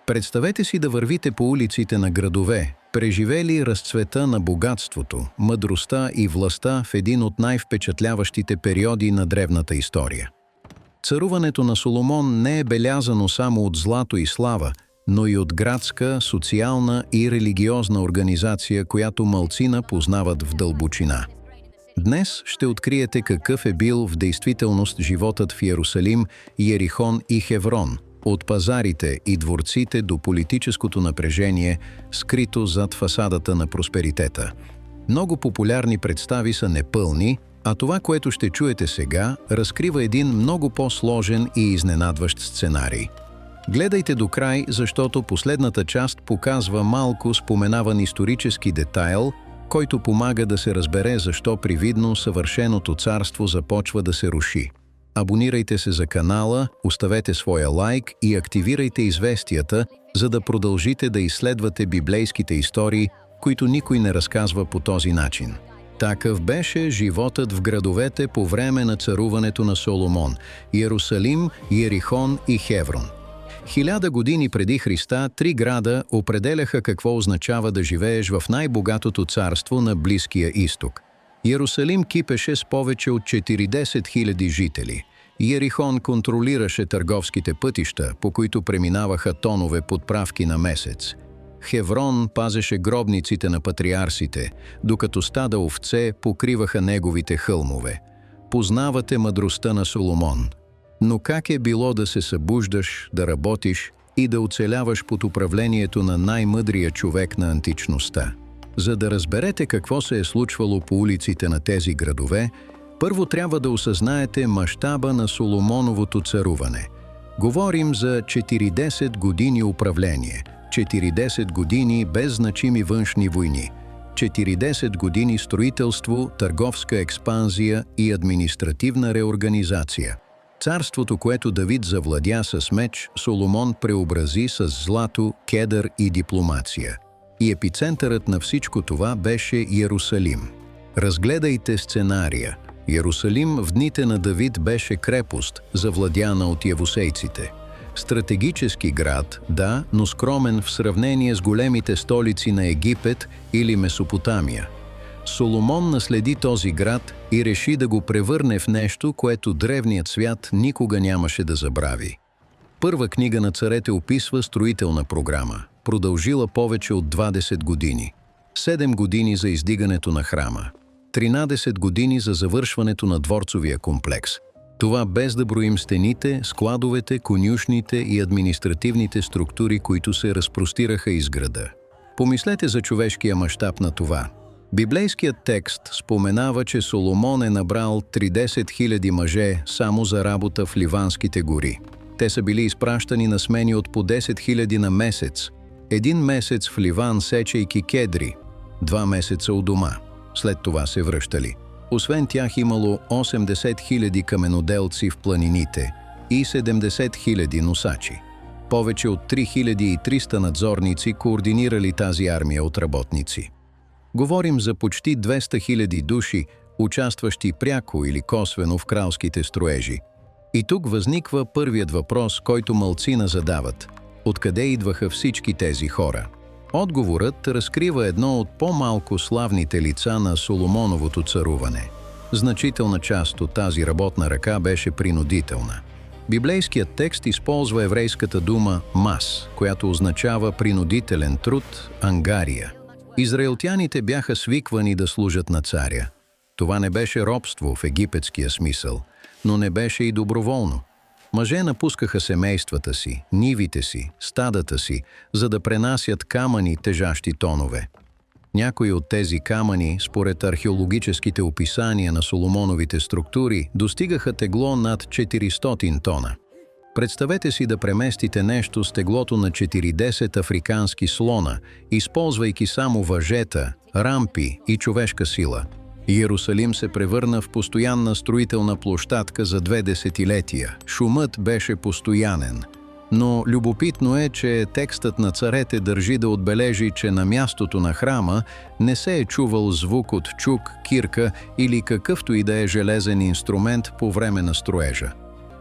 Представете си да вървите по улиците на градове, преживели разцвета на богатството, мъдростта и властта в един от най-впечатляващите периоди на древната история. Царуването на Соломон не е белязано само от злато и слава, но и от градска, социална и религиозна организация, която малцина познават в дълбочина. Днес ще откриете какъв е бил в действителност животът в Йерусалим, Йерихон и Хеврон, от пазарите и дворците до политическото напрежение, скрито зад фасадата на просперитета. Много популярни представи са непълни, а това, което ще чуете сега, разкрива един много по-сложен и изненадващ сценарий. Гледайте до край, защото последната част показва малко споменаван исторически детайл, който помага да се разбере защо привидно съвършеното царство започва да се руши. Абонирайте се за канала, оставете своя лайк и активирайте известията, за да продължите да изследвате библейските истории, които никой не разказва по този начин. Такъв беше животът в градовете по време на царуването на Соломон – Йерусалим, Йерихон и Хеврон. 1000 години преди Христа 3 града определяха какво означава да живееш в най-богатото царство на Близкия изток. Йерусалим кипеше с повече от 40 000 жители. Йерихон контролираше търговските пътища, по които преминаваха тонове подправки на месец. Хеврон пазеше гробниците на патриарсите, докато стада овце покриваха неговите хълмове. Познавате мъдростта на Соломон. Но как е било да се събуждаш, да работиш и да оцеляваш под управлението на най-мъдрия човек на античността? За да разберете какво се е случвало по улиците на тези градове, първо трябва да осъзнаете мащаба на Соломоновото царуване. Говорим за 40 години управление, 40 години без значими външни войни, 40 години строителство, търговска експанзия и административна реорганизация. Царството, което Давид завладя с меч, Соломон преобрази с злато, кедър и дипломация. И епицентърът на всичко това беше Йерусалим. Разгледайте сценария. Йерусалим в дните на Давид беше крепост, завладяна от явусейците. Стратегически град, да, но скромен в сравнение с големите столици на Египет или Месопотамия. Соломон наследи този град и реши да го превърне в нещо, което древният свят никога нямаше да забрави. Първа книга на царете описва строителна програма, продължила повече от 20 години. 7 години за издигането на храма, 13 години за завършването на дворцовия комплекс. Това без да броим стените, складовете, конюшните и административните структури, които се разпростираха из града. Помислете за човешкия мащаб на това. Библейският текст споменава, че Соломон е набрал 30 000 мъже само за работа в Ливанските гори. Те са били изпращани на смени от по 10 000 на месец. 1 месец в Ливан, сечейки кедри, 2 месеца у дома. След това се връщали. Освен тях имало 80 000 каменоделци в планините и 70 000 носачи. Повече от 3300 надзорници координирали тази армия от работници. Говорим за почти 200 000 души, участващи пряко или косвено в кралските строежи. И тук възниква първият въпрос, който малцина задават. Откъде идваха всички тези хора? Отговорът разкрива едно от по-малко славните лица на Соломоновото царуване. Значителна част от тази работна ръка беше принудителна. Библейският текст използва еврейската дума «мас», която означава принудителен труд, ангария. Израелтяните бяха свиквани да служат на царя. Това не беше робство в египетския смисъл, но не беше и доброволно. Мъже напускаха семействата си, нивите си, стадата си, за да пренасят камъни, тежащи тонове. Някои от тези камъни, според археологическите описания на Соломоновите структури, достигаха тегло над 400 тона. Представете си да преместите нещо с теглото на 40 африкански слона, използвайки само въжета, рампи и човешка сила. Йерусалим се превърна в постоянна строителна площадка за 2 десетилетия. Шумът беше постоянен. Но любопитно е, че текстът на царете държи да отбележи, че на мястото на храма не се е чувал звук от чук, кирка или какъвто и да е железен инструмент по време на строежа.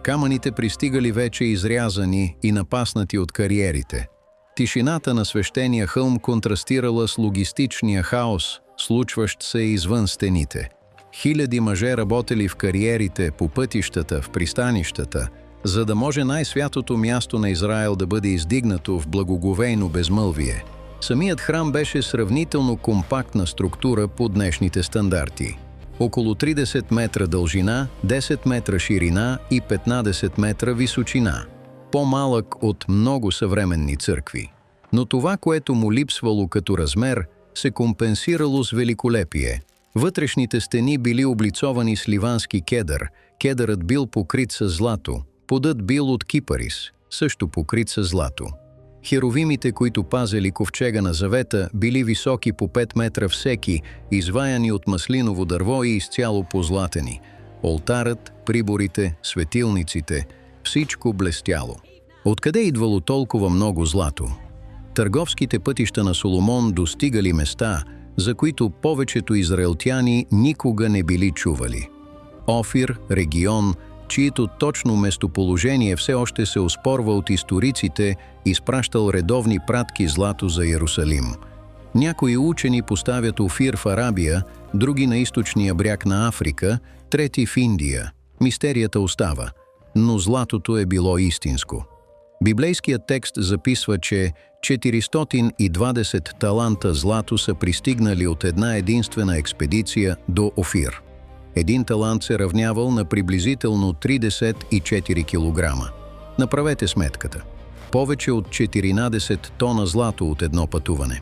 Камъните пристигали вече изрязани и напаснати от кариерите. Тишината на свещения хълм контрастирала с логистичния хаос, случващ се извън стените. Хиляди мъже работели в кариерите, по пътищата, в пристанищата, за да може най-святото място на Израел да бъде издигнато в благоговейно безмълвие. Самият храм беше сравнително компактна структура по днешните стандарти. Около 30 метра дължина, 10 метра ширина и 15 метра височина. По-малък от много съвременни църкви. Но това, което му липсвало като размер, се компенсирало с великолепие. Вътрешните стени били облицовани с ливански кедър, кедърът бил покрит с злато, подът бил от кипарис, също покрит с злато. Херовимите, които пазели ковчега на завета, били високи по 5 метра всеки, изваяни от маслиново дърво и изцяло позлатени. Олтарът, приборите, светилниците – всичко блестяло. Откъде идвало толкова много злато? Търговските пътища на Соломон достигали места, за които повечето израелтяни никога не били чували. Офир, регион, чието точно местоположение все още се оспорва от историците, изпращал редовни пратки злато за Иерусалим. Някои учени поставят Офир в Арабия, други на източния бряг на Африка, трети в Индия. Мистерията остава, но златото е било истинско. Библейският текст записва, че 420 таланта злато са пристигнали от една единствена експедиция до Офир. Един талант се равнявал на приблизително 34 кг. Направете сметката. Повече от 14 тона злато от едно пътуване.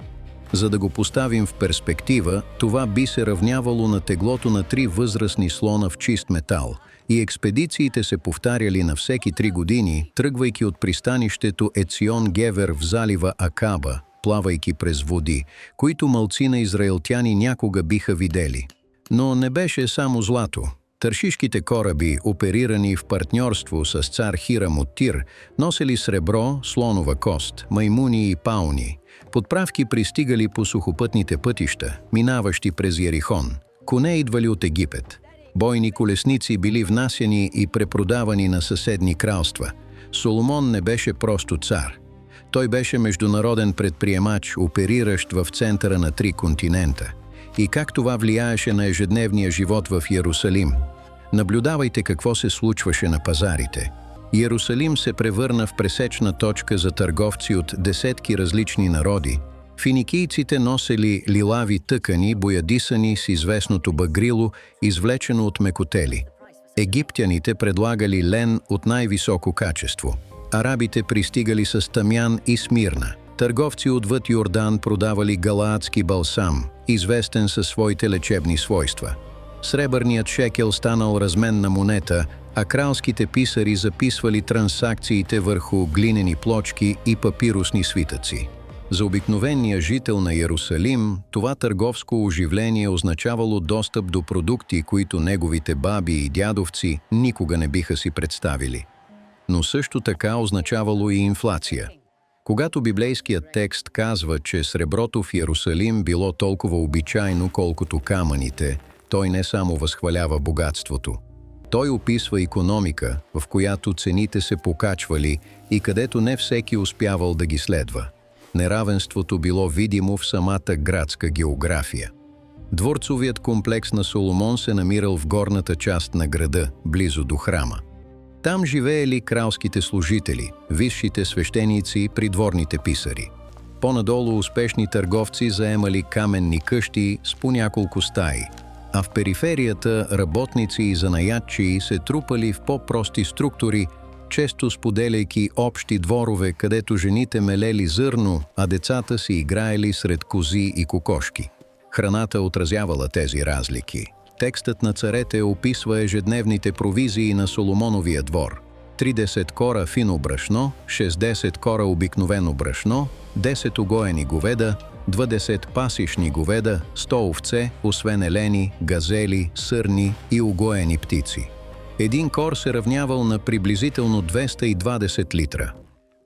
За да го поставим в перспектива, това би се равнявало на теглото на 3 възрастни слона в чист метал, и експедициите се повтаряли на всеки 3 години, тръгвайки от пристанището Ецион Гевер в залива Акаба, плавайки през води, които малцина израелтяни някога биха видели. Но не беше само злато. Тършишките кораби, оперирани в партньорство с цар Хирам от Тир, носели сребро, слонова кост, маймуни и пауни. Подправки пристигали по сухопътните пътища, минаващи през Йерихон. Коне идвали от Египет. Бойни колесници били внасяни и препродавани на съседни кралства. Соломон не беше просто цар. Той беше международен предприемач, опериращ в центъра на 3 континента. И как това влияеше на ежедневния живот в Йерусалим? Наблюдавайте какво се случваше на пазарите. Йерусалим се превърна в пресечна точка за търговци от десетки различни народи. Финикийците носели лилави тъкани, боядисани с известното багрило, извлечено от мекотели. Египтяните предлагали лен от най-високо качество. Арабите пристигали с тамян и смирна. Търговци отвъд Йордан продавали галаадски балсам, известен със своите лечебни свойства. Сребърният шекел станал разменна монета, а кралските писари записвали трансакциите върху глинени плочки и папирусни свитъци. За обикновения жител на Йерусалим, това търговско оживление означавало достъп до продукти, които неговите баби и дядовци никога не биха си представили. Но също така означавало и инфлация. Когато библейският текст казва, че среброто в Йерусалим било толкова обичайно, колкото камъните, той не само възхвалява богатството. Той описва икономика, в която цените се покачвали и където не всеки успявал да ги следва. Неравенството било видимо в самата градска география. Дворцовият комплекс на Соломон се намирал в горната част на града, близо до храма. Там живеели кралските служители, висшите свещеници и придворните писари. По-надолу успешни търговци заемали каменни къщи с по няколко стаи, а в периферията работници и занаятчии се трупали в по-прости структури, често споделяйки общи дворове, където жените мелели зърно, а децата си играели сред кози и кокошки. Храната отразявала тези разлики. Текстът на царете описва ежедневните провизии на Соломоновия двор. 30 кора фино брашно, 60 кора обикновено брашно, 10 угоени говеда, 20 пасишни говеда, 100 овце, освен елени, газели, сърни и угоени птици. Един кор се равнявал на приблизително 220 литра.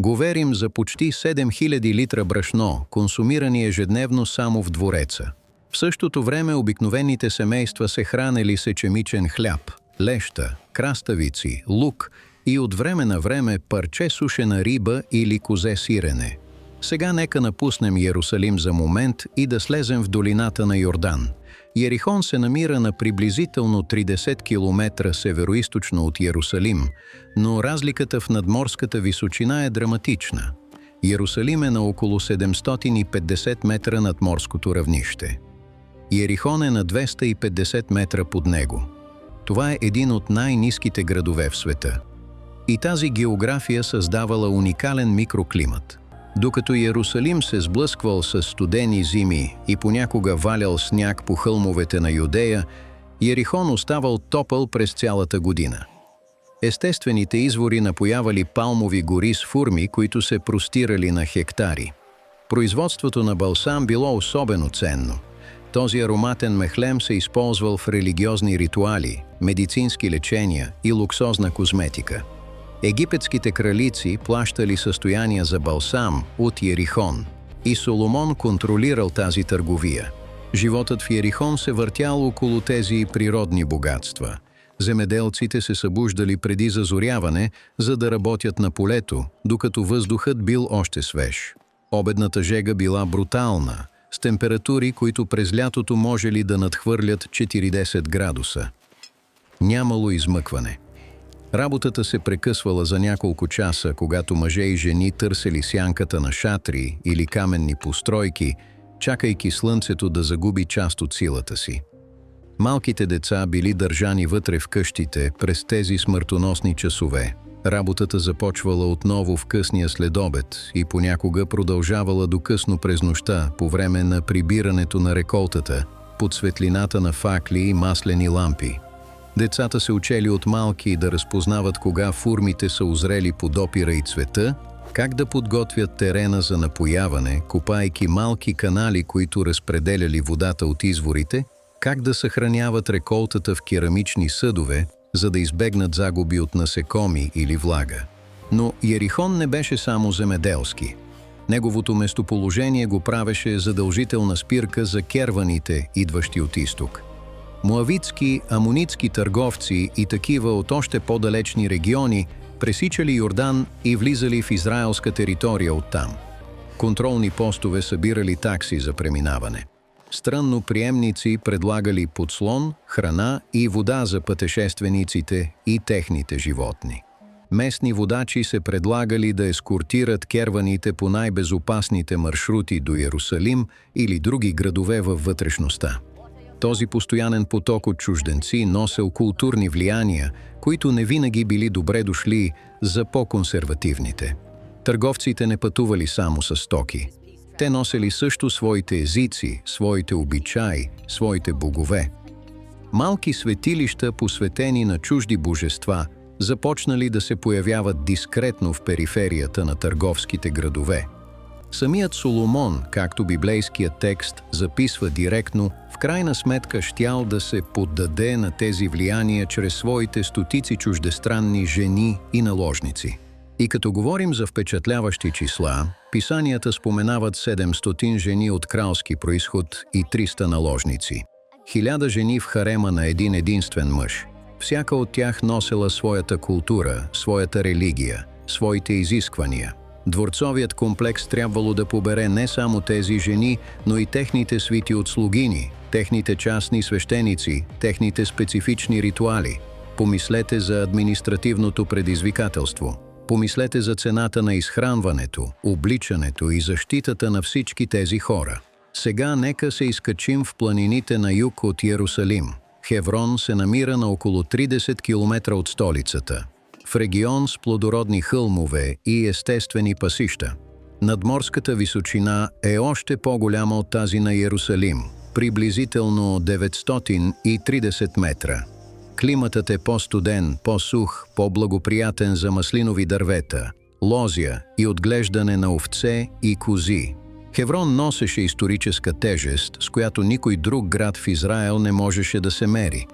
Говорим за почти 7000 литра брашно, консумирани ежедневно само в двореца. В същото време обикновените семейства се хранели с ечемичен хляб, леща, краставици, лук и от време на време парче сушена риба или козе сирене. Сега нека напуснем Йерусалим за момент и да слезем в долината на Йордан. Йерихон се намира на приблизително 30 км североизточно от Йерусалим, но разликата в надморската височина е драматична. Йерусалим е на около 750 метра над морското равнище. Йерихон е на 250 метра под него. Това е един от най-ниските градове в света. И тази география създавала уникален микроклимат. Докато Йерусалим се сблъсквал с студени зими и понякога валял сняг по хълмовете на Юдея, Йерихон оставал топъл през цялата година. Естествените извори напоявали палмови гори с фурми, които се простирали на хектари. Производството на балсам било особено ценно. Този ароматен мехлем се използвал в религиозни ритуали, медицински лечения и луксозна козметика. Египетските кралици плащали състояния за балсам от Йерихон и Соломон контролирал тази търговия. Животът в Йерихон се въртял около тези природни богатства. Земеделците се събуждали преди зазоряване, за да работят на полето, докато въздухът бил още свеж. Обедната жега била брутална, с температури, които през лятото можели да надхвърлят 40 градуса. Нямало измъкване. Работата се прекъсвала за няколко часа, когато мъже и жени търсели сянката на шатри или каменни постройки, чакайки слънцето да загуби част от силата си. Малките деца били държани вътре в къщите през тези смъртоносни часове. Работата започвала отново в късния следобед и понякога продължавала до късно през нощта по време на прибирането на реколтата, под светлината на факли и маслени лампи. Децата се учели от малки да разпознават кога фурмите са озрели по допира и цвета, как да подготвят терена за напояване, копайки малки канали, които разпределяли водата от изворите, как да съхраняват реколтата в керамични съдове, за да избегнат загуби от насекоми или влага. Но Йерихон не беше само земеделски. Неговото местоположение го правеше задължителна спирка за керваните, идващи от изток. Моавитски, амонитски търговци и такива от още по-далечни региони пресичали Йордан и влизали в израелска територия оттам. Контролни постове събирали такси за преминаване. Странно приемници предлагали подслон, храна и вода за пътешествениците и техните животни. Местни водачи се предлагали да ескортират керваните по най-безопасните маршрути до Йерусалим или други градове във вътрешността. Този постоянен поток от чужденци носел културни влияния, които не винаги били добре дошли за по-консервативните. Търговците не пътували само с стоки. Те носели също своите езици, своите обичаи, своите богове. Малки светилища, посветени на чужди божества, започнали да се появяват дискретно в периферията на търговските градове. Самият Соломон, както библейският текст записва директно, в крайна сметка щял да се поддаде на тези влияния чрез своите стотици чуждестранни жени и наложници. И като говорим за впечатляващи числа, писанията споменават 700 жени от кралски произход и 300 наложници. 1000 жени в харема на един единствен мъж. Всяка от тях носела своята култура, своята религия, своите изисквания. Дворцовият комплекс трябвало да побере не само тези жени, но и техните свити от слугини, техните частни свещеници, техните специфични ритуали. Помислете за административното предизвикателство. Помислете за цената на изхранването, обличането и защитата на всички тези хора. Сега нека се изкачим в планините на юг от Йерусалим. Хеврон се намира на около 30 км от столицата, в регион с плодородни хълмове и естествени пасища. Надморската височина е още по-голяма от тази на Йерусалим, приблизително 930 метра. Климатът е по-студен, по-сух, по-благоприятен за маслинови дървета, лозя и отглеждане на овце и кози. Хеврон носеше историческа тежест, с която никой друг град в Израел не можеше да се мери.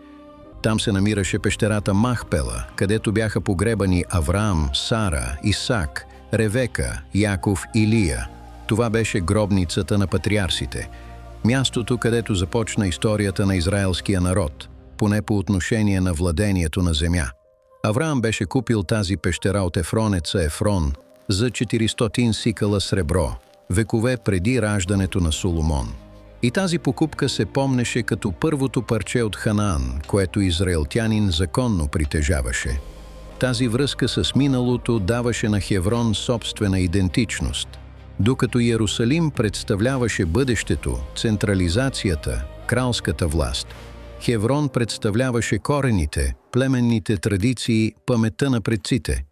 Там се намираше пещерата Махпела, където бяха погребани Авраам, Сара, Исак, Ревека, Яков и Лия. Това беше гробницата на патриарсите, мястото, където започна историята на израелския народ, поне по отношение на владението на земя. Авраам беше купил тази пещера от ефронеца Ефрон за 400 сикъла сребро, векове преди раждането на Соломон. И тази покупка се помнеше като първото парче от Ханаан, което израелтянин законно притежаваше. Тази връзка с миналото даваше на Хеврон собствена идентичност. Докато Йерусалим представляваше бъдещето, централизацията, кралската власт, Хеврон представляваше корените, племенните традиции, паметта на предците.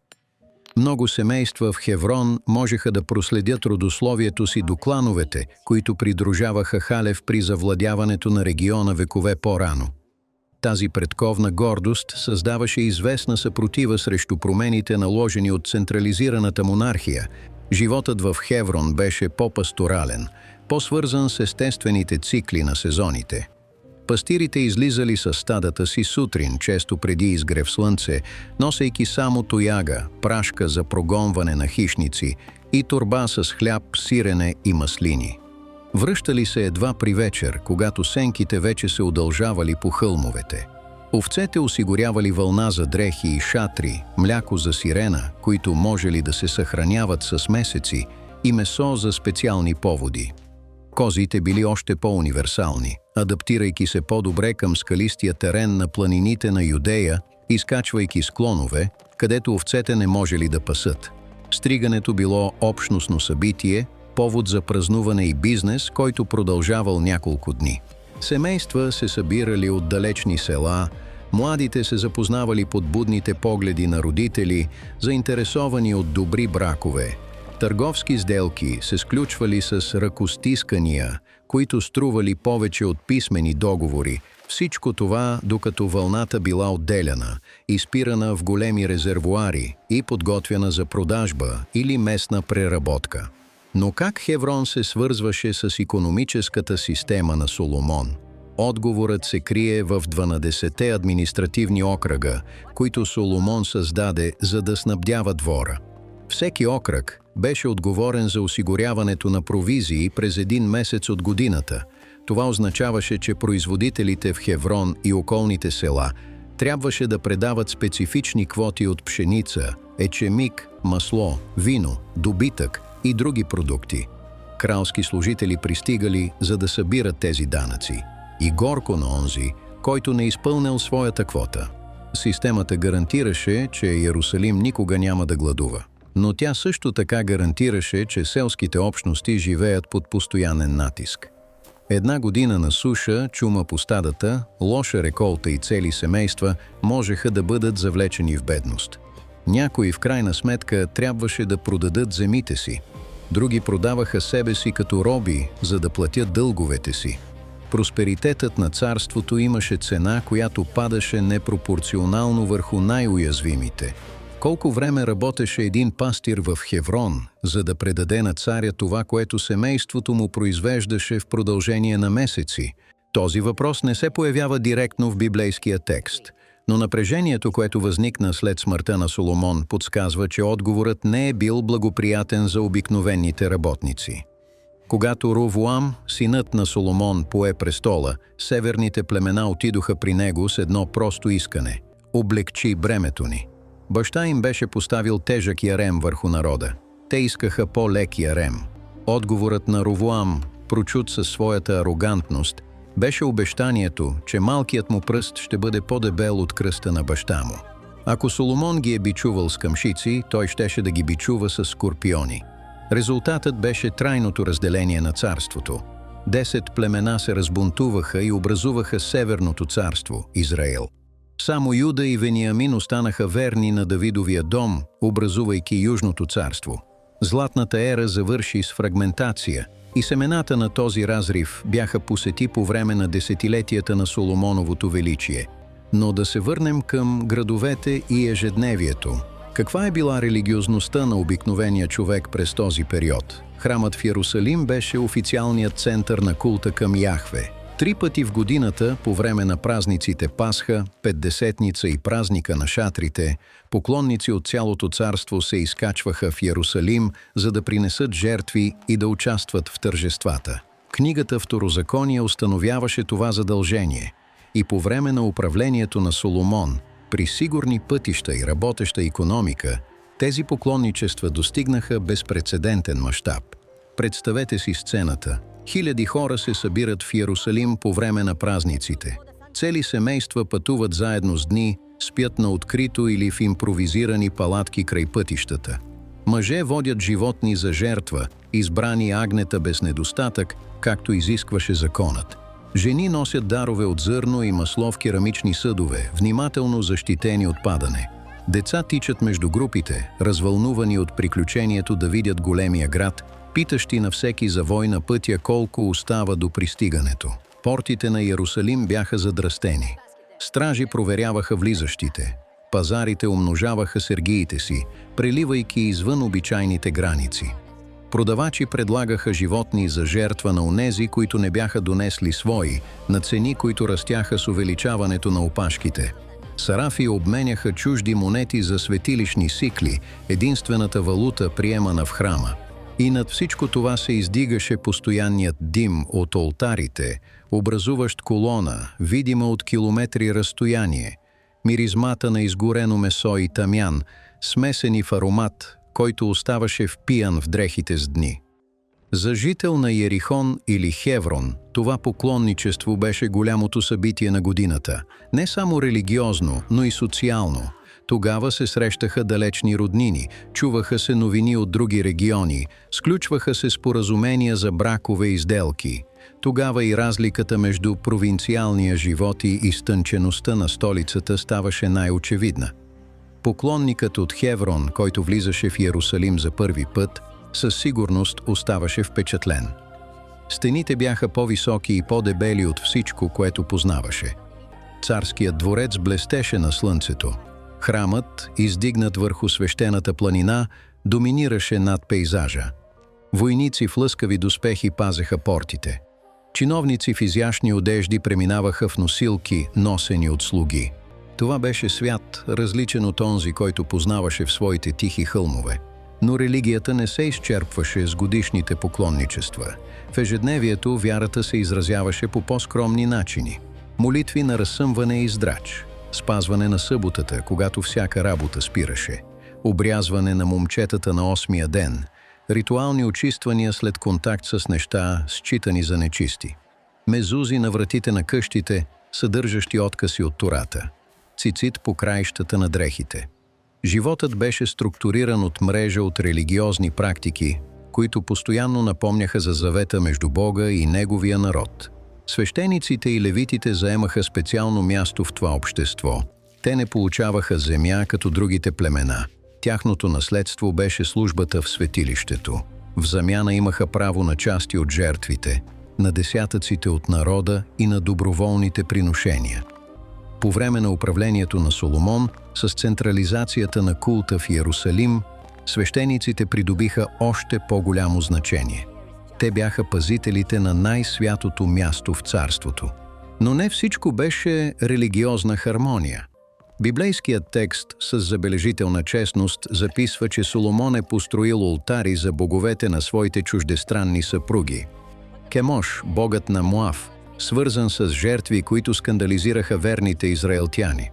Много семейства в Хеврон можеха да проследят родословието си до клановете, които придружаваха Халев при завладяването на региона векове по-рано. Тази предковна гордост създаваше известна съпротива срещу промените, наложени от централизираната монархия. Животът в Хеврон беше по-пасторален, по-свързан с естествените цикли на сезоните. Пастирите излизали със стадата си сутрин, често преди изгрев слънце, носейки само тояга, прашка за прогонване на хищници и торба с хляб, сирене и маслини. Връщали се едва при вечер, когато сенките вече се удължавали по хълмовете. Овцете осигурявали вълна за дрехи и шатри, мляко за сирена, които можели да се съхраняват с месеци, и месо за специални поводи. Козите били още по-универсални, адаптирайки се по-добре към скалистия терен на планините на Юдея, изкачвайки склонове, където овцете не можели да пасат. Стригането било общностно събитие, повод за празнуване и бизнес, който продължавал няколко дни. Семейства се събирали от далечни села, младите се запознавали под будните погледи на родители, заинтересовани от добри бракове. Търговски сделки се сключвали с ръкостискания, които стрували повече от писмени договори. Всичко това, докато вълната била отделяна, изпирана в големи резервоари и подготвяна за продажба или местна преработка. Но как Хеврон се свързваше с икономическата система на Соломон? Отговорът се крие в 12-те административни окръга, които Соломон създаде, за да снабдява двора. Всеки окръг беше отговорен за осигуряването на провизии през един месец от годината. Това означаваше, че производителите в Хеврон и околните села трябваше да предават специфични квоти от пшеница, ечемик, масло, вино, добитък и други продукти. Кралски служители пристигали, за да събират тези данъци. И горко на онзи, който не изпълнил своята квота. Системата гарантираше, че Йерусалим никога няма да гладува. Но тя също така гарантираше, че селските общности живеят под постоянен натиск. Една година на суша, чума по стадата, лоша реколта и цели семейства можеха да бъдат завлечени в бедност. Някои в крайна сметка трябваше да продадат земите си. Други продаваха себе си като роби, за да платят дълговете си. Просперитетът на царството имаше цена, която падаше непропорционално върху най-уязвимите. Колко време работеше един пастир в Хеврон, за да предаде на царя това, което семейството му произвеждаше в продължение на месеци? Този въпрос не се появява директно в библейския текст, но напрежението, което възникна след смъртта на Соломон, подсказва, че отговорът не е бил благоприятен за обикновените работници. Когато Ровоам, синът на Соломон, пое престола, северните племена отидоха при него с едно просто искане – облегчи бремето ни. Баща им беше поставил тежък ярем върху народа. Те искаха по-лек ярем. Отговорът на Ровоам, прочут със своята арогантност, беше обещанието, че малкият му пръст ще бъде по-дебел от кръста на баща му. Ако Соломон ги е бичувал с камшици, той щеше да ги бичува с скорпиони. Резултатът беше трайното разделение на царството. 10 племена се разбунтуваха и образуваха Северното царство, Израел. Само Юда и Вениамин останаха верни на Давидовия дом, образувайки Южното царство. Златната ера завърши с фрагментация и семената на този разрив бяха посети по време на десетилетията на Соломоновото величие. Но да се върнем към градовете и ежедневието. Каква е била религиозността на обикновения човек през този период? Храмът в Йерусалим беше официалният център на култа към Яхве. 3 пъти в годината, по време на празниците Пасха, Петдесетница и празника на шатрите, поклонници от цялото царство се изкачваха в Йерусалим, за да принесат жертви и да участват в тържествата. Книгата Второзаконие установяваше това задължение. И по време на управлението на Соломон, при сигурни пътища и работеща икономика, тези поклонничества достигнаха безпрецедентен мащаб. Представете си сцената. Хиляди хора се събират в Йерусалим по време на празниците. Цели семейства пътуват заедно с дни, спят на открито или в импровизирани палатки край пътищата. Мъже водят животни за жертва, избрани агнета без недостатък, както изискваше законът. Жени носят дарове от зърно и масло в керамични съдове, внимателно защитени от падане. Деца тичат между групите, развълнувани от приключението да видят големия град, питащи на всеки завой на пътя колко остава до пристигането. Портите на Йерусалим бяха задръстени. Стражи проверяваха влизащите. Пазарите умножаваха сергиите си, преливайки извън обичайните граници. Продавачи предлагаха животни за жертва на онези, които не бяха донесли свои, на цени, които растяха с увеличаването на опашките. Сарафи обменяха чужди монети за светилищни сикли, единствената валута, приемана в храма. И над всичко това се издигаше постоянният дим от олтарите, образуващ колона, видима от километри разстояние, миризмата на изгорено месо и тамян, смесени в аромат, който оставаше впиян в дрехите с дни. За жител на Йерихон или Хеврон, това поклонничество беше голямото събитие на годината, не само религиозно, но и социално. Тогава се срещаха далечни роднини, чуваха се новини от други региони, сключваха се споразумения за бракове и сделки. Тогава и разликата между провинциалния живот и изтънчеността на столицата ставаше най-очевидна. Поклонникът от Хеврон, който влизаше в Йерусалим за първи път, със сигурност оставаше впечатлен. Стените бяха по-високи и по-дебели от всичко, което познаваше. Царският дворец блестеше на слънцето. Храмът, издигнат върху свещената планина, доминираше над пейзажа. Войници в лъскави доспехи пазеха портите. Чиновници в изящни одежди преминаваха в носилки, носени от слуги. Това беше свят, различен от онзи, който познаваше в своите тихи хълмове. Но религията не се изчерпваше с годишните поклонничества. В ежедневието вярата се изразяваше по по-скромни начини. Молитви на разсъмване и здрач, спазване на съботата, когато всяка работа спираше, обрязване на момчетата на 8-я ден, ритуални очиствания след контакт с неща, считани за нечисти, мезузи на вратите на къщите, съдържащи откъси от Тората, цицит по краищата на дрехите. Животът беше структуриран от мрежа от религиозни практики, които постоянно напомняха за завета между Бога и Неговия народ. Свещениците и левитите заемаха специално място в това общество. Те не получаваха земя като другите племена. Тяхното наследство беше службата в светилището. В замяна имаха право на части от жертвите, на десятъците от народа и на доброволните приношения. По време на управлението на Соломон, с централизацията на култа в Йерусалим, свещениците придобиха още по-голямо значение. Те бяха пазителите на най-святото място в царството. Но не всичко беше религиозна хармония. Библейският текст с забележителна честност записва, че Соломон е построил олтари за боговете на своите чуждестранни съпруги. Кемош, богът на Моав, свързан с жертви, които скандализираха верните израелтяни.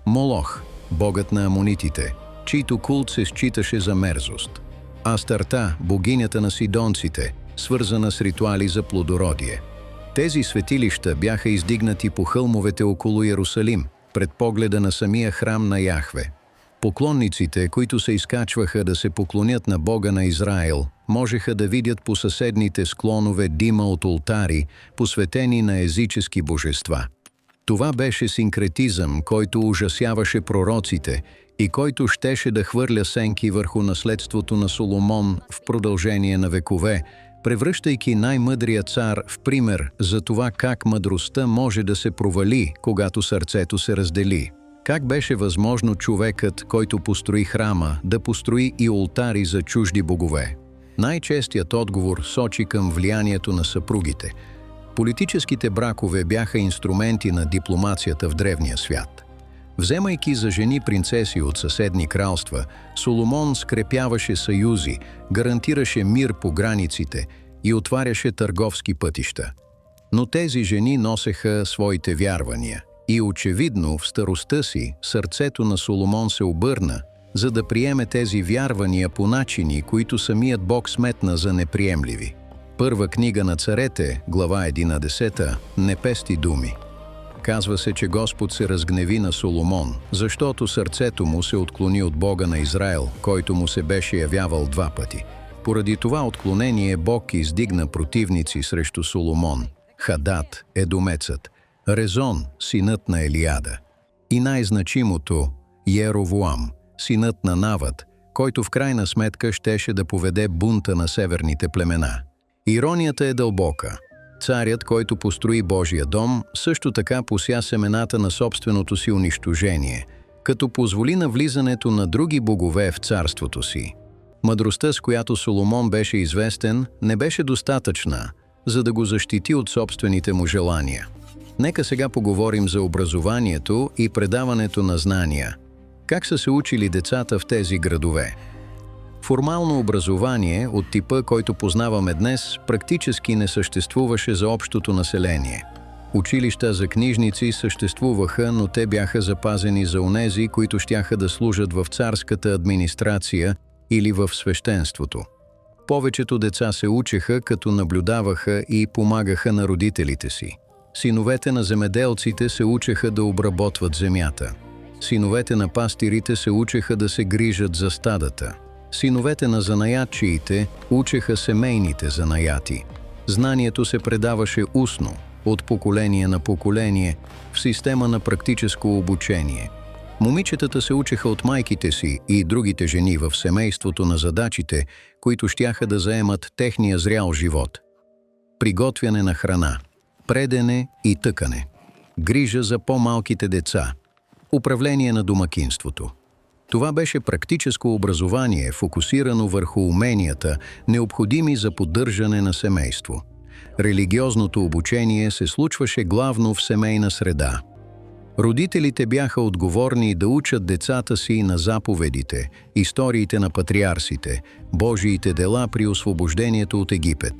Молох, богът на амонитите, чийто култ се считаше за мерзост. Астарта, богинята на сидонците, свързана с ритуали за плодородие. Тези светилища бяха издигнати по хълмовете около Йерусалим, пред погледа на самия храм на Яхве. Поклонниците, които се изкачваха да се поклонят на Бога на Израел, можеха да видят по съседните склонове дима от олтари, посветени на езически божества. Това беше синкретизъм, който ужасяваше пророците и който щеше да хвърля сенки върху наследството на Соломон в продължение на векове, превръщайки най-мъдрия цар в пример за това как мъдростта може да се провали, когато сърцето се раздели. Как беше възможно човекът, който построи храма, да построи и олтари за чужди богове? Най-честият отговор сочи към влиянието на съпругите. Политическите бракове бяха инструменти на дипломацията в древния свят. Вземайки за жени принцеси от съседни кралства, Соломон скрепяваше съюзи, гарантираше мир по границите и отваряше търговски пътища. Но тези жени носеха своите вярвания и очевидно в старостта си сърцето на Соломон се обърна за да приеме тези вярвания по начини, които самият Бог сметна за неприемливи. Първа книга на царете, глава 11, непести думи. Казва се, че Господ се разгневи на Соломон, защото сърцето му се отклони от Бога на Израел, който му се беше явявал 2 пъти. Поради това отклонение Бог издигна противници срещу Соломон: Хадад, едомецът, Резон, синът на Елиада, и най-значимото Йеровоам, синът на Нават, който в крайна сметка щеше да поведе бунта на северните племена. Иронията е дълбока. Царят, който построи Божия дом, също така пося семената на собственото си унищожение, като позволи навлизането на други богове в царството си. Мъдростта, с която Соломон беше известен, не беше достатъчна, за да го защити от собствените му желания. Нека сега поговорим за образованието и предаването на знания. Как са се учили децата в тези градове? Формално образование от типа, който познаваме днес, практически не съществуваше за общото население. Училища за книжници съществуваха, но те бяха запазени за онези, които щяха да служат в царската администрация или в свещенството. Повечето деца се учеха, като наблюдаваха и помагаха на родителите си. Синовете на земеделците се учеха да обработват земята. Синовете на пастирите се учеха да се грижат за стадата. Синовете на занаятчиите учеха семейните занаяти. Знанието се предаваше устно, от поколение на поколение, в система на практическо обучение. Момичетата се учеха от майките си и другите жени в семейството на задачите, които щяха да заемат техния зрял живот. Приготвяне на храна, предене и тъкане, грижа за по-малките деца, управление на домакинството. Това беше практическо образование, фокусирано върху уменията, необходими за поддържане на семейство. Религиозното обучение се случваше главно в семейна среда. Родителите бяха отговорни да учат децата си на заповедите, историите на патриарсите, Божиите дела при освобождението от Египет.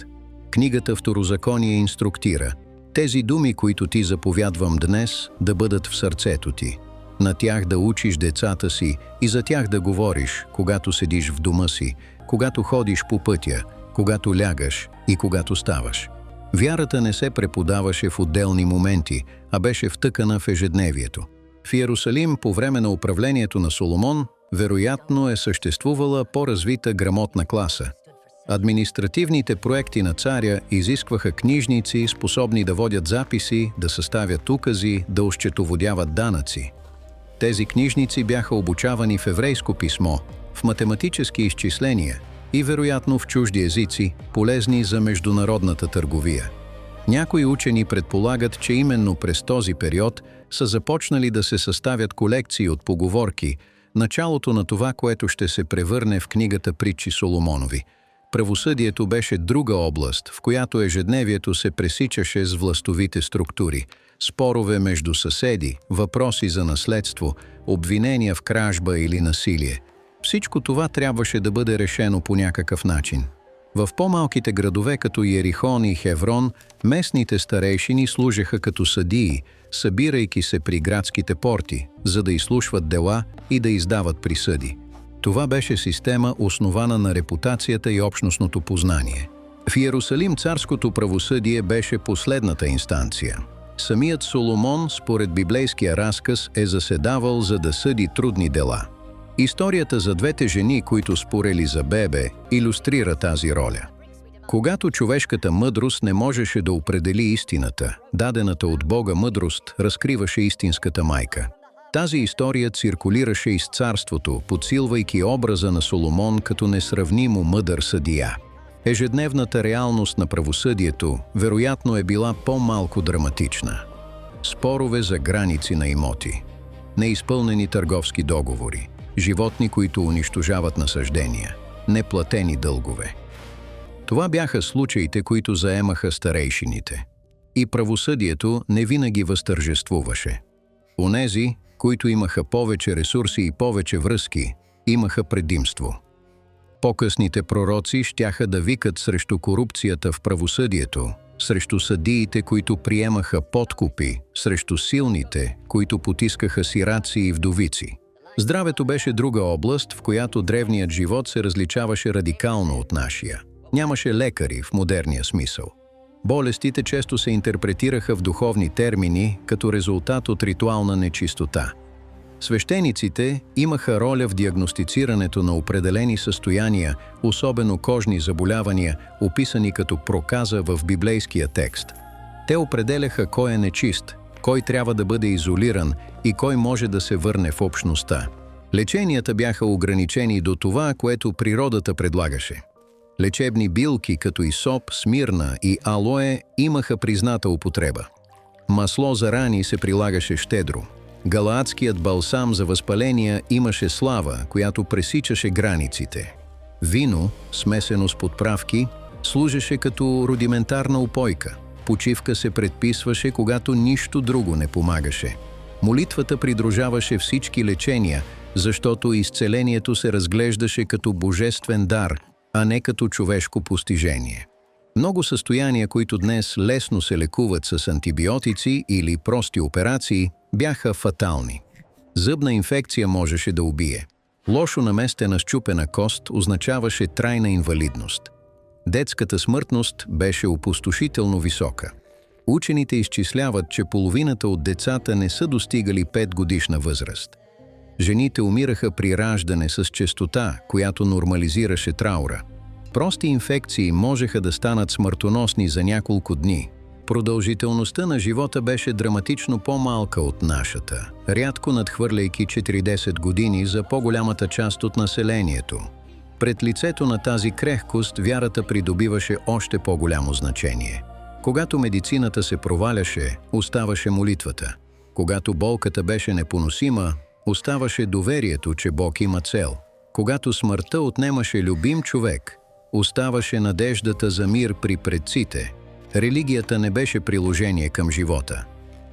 Книгата Второзаконие инструктира: тези думи, които ти заповядвам днес, да бъдат в сърцето ти. На тях да учиш децата си и за тях да говориш, когато седиш в дома си, когато ходиш по пътя, когато лягаш и когато ставаш. Вярата не се преподаваше в отделни моменти, а беше втъкана в ежедневието. В Йерусалим по време на управлението на Соломон вероятно е съществувала по-развита грамотна класа. Административните проекти на царя изискваха книжници, способни да водят записи, да съставят укази, да осчетоводяват данъци. Тези книжници бяха обучавани в еврейско писмо, в математически изчисления и вероятно в чужди езици, полезни за международната търговия. Някои учени предполагат, че именно през този период са започнали да се съставят колекции от поговорки, началото на това, което ще се превърне в книгата Притчи Соломонови. Правосъдието беше друга област, в която ежедневието се пресичаше с властовите структури. Спорове между съседи, въпроси за наследство, обвинения в кражба или насилие. Всичко това трябваше да бъде решено по някакъв начин. В по-малките градове като Йерихон и Хеврон, местните старейшини служеха като съдии, събирайки се при градските порти, за да изслушват дела и да издават присъди. Това беше система, основана на репутацията и общностното познание. В Йерусалим царското правосъдие беше последната инстанция. Самият Соломон, според библейския разказ, е заседавал, за да съди трудни дела. Историята за двете жени, които спорели за бебе, илюстрира тази роля. Когато човешката мъдрост не можеше да определи истината, дадената от Бога мъдрост разкриваше истинската майка. Тази история циркулираше из царството, подсилвайки образа на Соломон като несравнимо мъдър съдия. Ежедневната реалност на правосъдието вероятно е била по-малко драматична. Спорове за граници на имоти, неизпълнени търговски договори, животни, които унищожават насаждения, неплатени дългове. Това бяха случаите, които заемаха старейшините. И правосъдието не винаги възтържествуваше. Онези, които имаха повече ресурси и повече връзки, имаха предимство. По-късните пророци щяха да викат срещу корупцията в правосъдието, срещу съдиите, които приемаха подкупи, срещу силните, които потискаха сираци и вдовици. Здравето беше друга област, в която древният живот се различаваше радикално от нашия. Нямаше лекари в модерния смисъл. Болестите често се интерпретираха в духовни термини, като резултат от ритуална нечистота. Свещениците имаха роля в диагностицирането на определени състояния, особено кожни заболявания, описани като проказа в библейския текст. Те определяха кой е нечист, кой трябва да бъде изолиран и кой може да се върне в общността. Леченията бяха ограничени до това, което природата предлагаше. Лечебни билки като исоп, смирна и алое имаха призната употреба. Масло за рани се прилагаше щедро. Галаадският балсам за възпаления имаше слава, която пресичаше границите. Вино, смесено с подправки, служеше като рудиментарна упойка. Почивка се предписваше, когато нищо друго не помагаше. Молитвата придружаваше всички лечения, защото изцелението се разглеждаше като божествен дар, а не като човешко постижение. Много състояния, които днес лесно се лекуват с антибиотици или прости операции, бяха фатални. Зъбна инфекция можеше да убие. Лошо наместена счупена кост означаваше трайна инвалидност. Детската смъртност беше опустошително висока. Учените изчисляват, че половината от децата не са достигали 5-годишна възраст. Жените умираха при раждане с честота, която нормализираше траура. Прости инфекции можеха да станат смъртоносни за няколко дни. Продължителността на живота беше драматично по-малка от нашата, рядко надхвърляйки 40 години за по-голямата част от населението. Пред лицето на тази крехкост вярата придобиваше още по-голямо значение. Когато медицината се проваляше, оставаше молитвата. Когато болката беше непоносима, оставаше доверието, че Бог има цел. Когато смъртта отнемаше любим човек, оставаше надеждата за мир при предците. Религията не беше приложение към живота.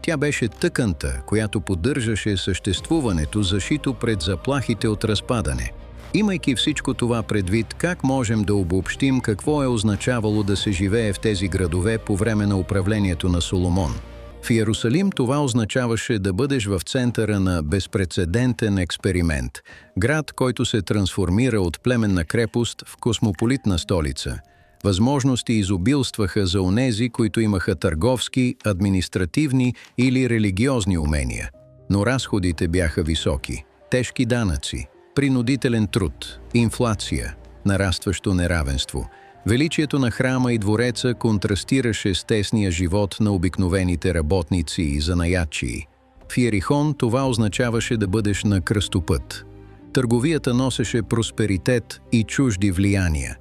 Тя беше тъканта, която поддържаше съществуването, зашито пред заплахите от разпадане. Имайки всичко това предвид, как можем да обобщим какво е означавало да се живее в тези градове по време на управлението на Соломон? В Иерусалим това означаваше да бъдеш в центъра на безпрецедентен експеримент, град, който се трансформира от племенна крепост в космополитна столица. Възможности изобилстваха за онези, които имаха търговски, административни или религиозни умения. Но разходите бяха високи. Тежки данъци, принудителен труд, инфлация, нарастващо неравенство. Величието на храма и двореца контрастираше с тесния живот на обикновените работници и занаятчии. В Йерихон това означаваше да бъдеш на кръстопът. Търговията носеше просперитет и чужди влияния.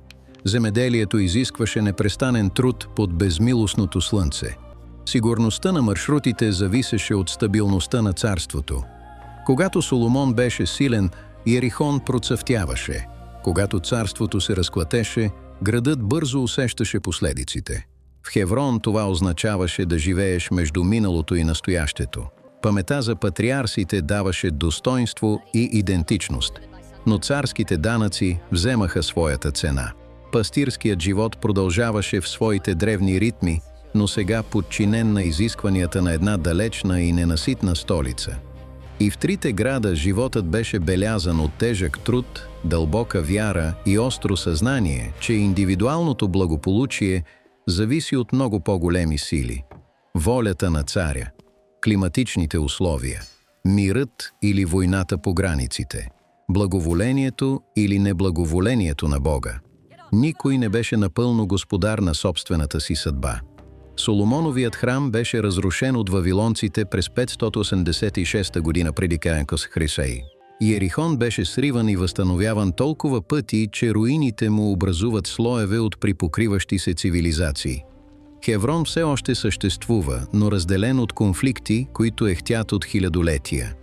Земеделието изискваше непрестанен труд под безмилостното слънце. Сигурността на маршрутите зависеше от стабилността на царството. Когато Соломон беше силен, Йерихон процъфтяваше. Когато царството се разклатеше, градът бързо усещаше последиците. В Хеврон това означаваше да живееш между миналото и настоящето. Памета за патриарсите даваше достоинство и идентичност, но царските данъци вземаха своята цена. Пастирският живот продължаваше в своите древни ритми, но сега подчинен на изискванията на една далечна и ненаситна столица. И в трите града животът беше белязан от тежък труд, дълбока вяра и остро съзнание, че индивидуалното благополучие зависи от много по-големи сили. Волята на царя, климатичните условия, мирът или войната по границите, благоволението или неблаговолението на Бога. Никой не беше напълно господар на собствената си съдба. Соломоновият храм беше разрушен от вавилонците през 586 година преди Кенкос Хрисей. Йерихон беше сриван и възстановяван толкова пъти, че руините му образуват слоеве от припокриващи се цивилизации. Хеврон все още съществува, но разделен от конфликти, които ехтят от хилядолетия.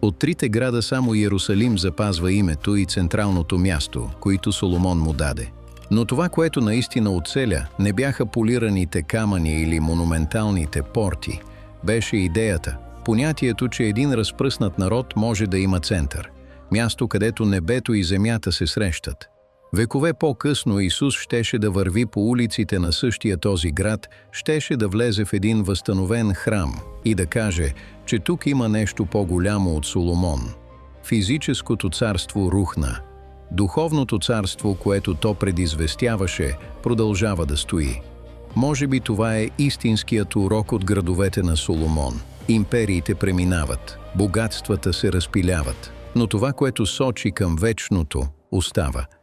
От трите града само Йерусалим запазва името и централното място, които Соломон му даде. Но това, което наистина оцеля, не бяха полираните камъни или монументалните порти. Беше идеята, понятието, че един разпръснат народ може да има център. Място, където небето и земята се срещат. Векове по-късно Исус щеше да върви по улиците на същия този град, щеше да влезе в един възстановен храм и да каже, че тук има нещо по-голямо от Соломон. Физическото царство рухна. Духовното царство, което то предизвестяваше, продължава да стои. Може би това е истинският урок от градовете на Соломон. Империите преминават, богатствата се разпиляват, но това, което сочи към вечното, остава.